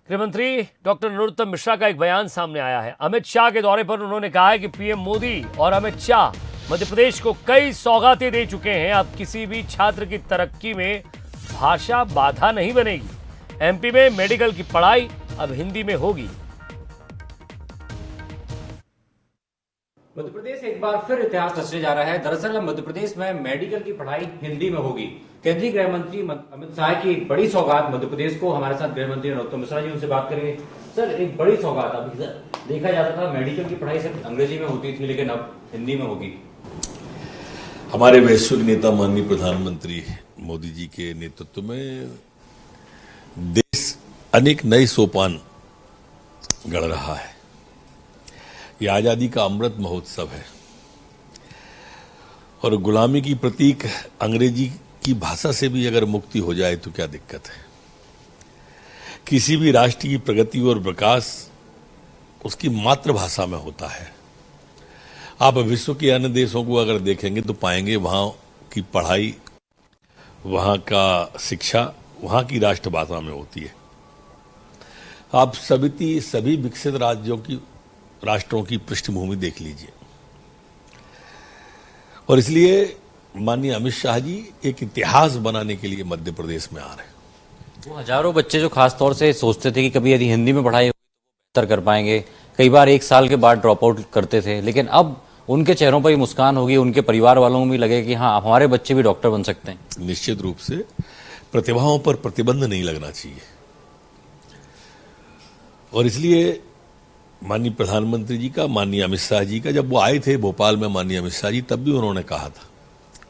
गृह मंत्री डॉक्टर नरोत्तम मिश्रा का एक बयान सामने आया है। अमित शाह के दौरे पर उन्होंने कहा है कि पीएम मोदी और अमित शाह मध्य प्रदेश को कई सौगातें दे चुके हैं। अब किसी भी छात्र की तरक्की में भाषा बाधा नहीं बनेगी। एमपी में मेडिकल की पढ़ाई अब हिंदी में होगी। मध्य प्रदेश एक बार फिर इतिहास रचने जा रहा है। दरअसल मध्य प्रदेश में मेडिकल की पढ़ाई हिंदी में होगी। केंद्रीय गृह मंत्री अमित शाह की एक बड़ी सौगात मध्य प्रदेश को। हमारे साथ गृह मंत्री नरोत्तम मिश्रा जी, उनसे बात करेंगे। सर, एक बड़ी सौगात। अभी देखा जाता था मेडिकल की पढ़ाई सिर्फ अंग्रेजी में होती थी, लेकिन अब हिंदी में होगी। हमारे वैश्विक नेता माननीय प्रधानमंत्री मोदी जी के नेतृत्व में देश अनेक नए सोपान गढ़ रहा है। यह आजादी का अमृत महोत्सव है और गुलामी की प्रतीक अंग्रेजी की भाषा से भी अगर मुक्ति हो जाए तो क्या दिक्कत है। किसी भी राष्ट्र की प्रगति और विकास उसकी मातृभाषा में होता है। आप विश्व के अन्य देशों को अगर देखेंगे तो पाएंगे वहां की पढ़ाई, वहां का शिक्षा वहां की राष्ट्रभाषा में होती है। आप सभी विकसित राष्ट्रों की पृष्ठभूमि देख लीजिए। और इसलिए माननीय अमित शाह जी एक इतिहास बनाने के लिए मध्य प्रदेश में आ रहे हैं। वो हजारों बच्चे जो खास तौर से सोचते थे कि कभी यदि हिंदी में पढ़ाई होगी तो बेहतर कर पाएंगे, कई बार 1 साल के बाद ड्रॉप आउट करते थे, लेकिन अब उनके चेहरों पर ही मुस्कान होगी। उनके परिवार वालों को भी लगे कि हाँ, हमारे बच्चे भी डॉक्टर बन सकते हैं। निश्चित रूप से प्रतिभाओं पर प्रतिबंध नहीं लगना चाहिए। और इसलिए माननीय प्रधानमंत्री जी का, माननीय अमित शाह जी का, जब वो आए थे भोपाल में माननीय अमित शाह जी, तब भी उन्होंने कहा था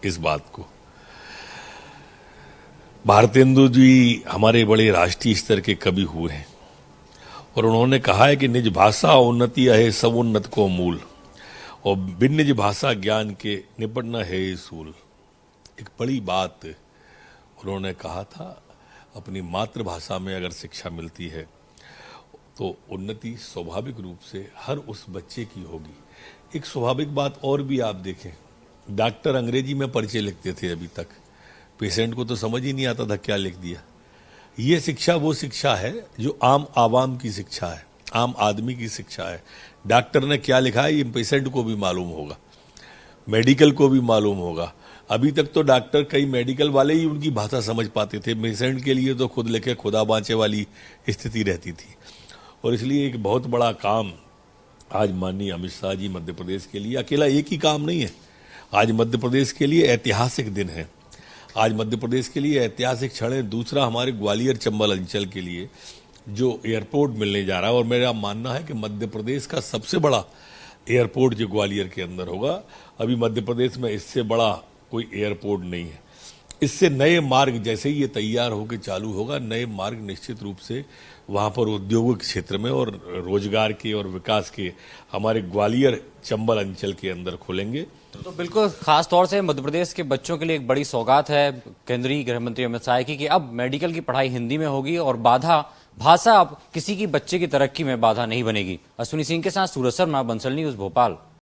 इस बात को। भारतेंदु जी हमारे बड़े राष्ट्रीय स्तर के कवि हुए हैं और उन्होंने कहा है कि निज भाषा उन्नति है सब उन्नत को मूल, और बिन निज भाषा ज्ञान के निपटना है सूल। एक बड़ी बात उन्होंने कहा था। अपनी मातृभाषा में अगर शिक्षा मिलती है तो उन्नति स्वाभाविक रूप से हर उस बच्चे की होगी। एक स्वाभाविक बात और भी आप देखें, डॉक्टर अंग्रेजी में पर्चे लिखते थे अभी तक, पेशेंट को तो समझ ही नहीं आता था क्या लिख दिया। ये शिक्षा वो शिक्षा है जो आम आवाम की शिक्षा है, आम आदमी की शिक्षा है। डॉक्टर ने क्या लिखा है ये पेशेंट को भी मालूम होगा, मेडिकल को भी मालूम होगा। अभी तक तो डॉक्टर, कई मेडिकल वाले ही उनकी भाषा समझ पाते थे, पेशेंट के लिए तो खुद लिखे खुदा बाँचे वाली स्थिति रहती थी। और इसलिए एक बहुत बड़ा काम आज माननीय अमित शाह जी मध्य प्रदेश के लिए, अकेला एक ही काम नहीं है, आज मध्य प्रदेश के लिए ऐतिहासिक दिन है। आज मध्य प्रदेश के लिए ऐतिहासिक क्षण है। दूसरा, हमारे ग्वालियर चंबल अंचल के लिए जो एयरपोर्ट मिलने जा रहा है, और मेरा मानना है कि मध्य प्रदेश का सबसे बड़ा एयरपोर्ट जो ग्वालियर के अंदर होगा। अभी मध्य प्रदेश में इससे बड़ा कोई एयरपोर्ट नहीं है। इससे नए मार्ग, जैसे ही ये तैयार होकर चालू होगा, नए मार्ग निश्चित रूप से वहां पर उद्योगिक क्षेत्र में और रोजगार के और विकास के हमारे ग्वालियर चंबल अंचल के अंदर खुलेंगे। तो बिल्कुल खास तौर से मध्य प्रदेश के बच्चों के लिए एक बड़ी सौगात है केंद्रीय गृह मंत्री अमित शाह की कि अब मेडिकल की पढ़ाई हिंदी में होगी और भाषा अब किसी की बच्चे की तरक्की में बाधा नहीं बनेगी। अश्विनी सिंह के साथ सूरज शर्मा, बंसल न्यूज, भोपाल।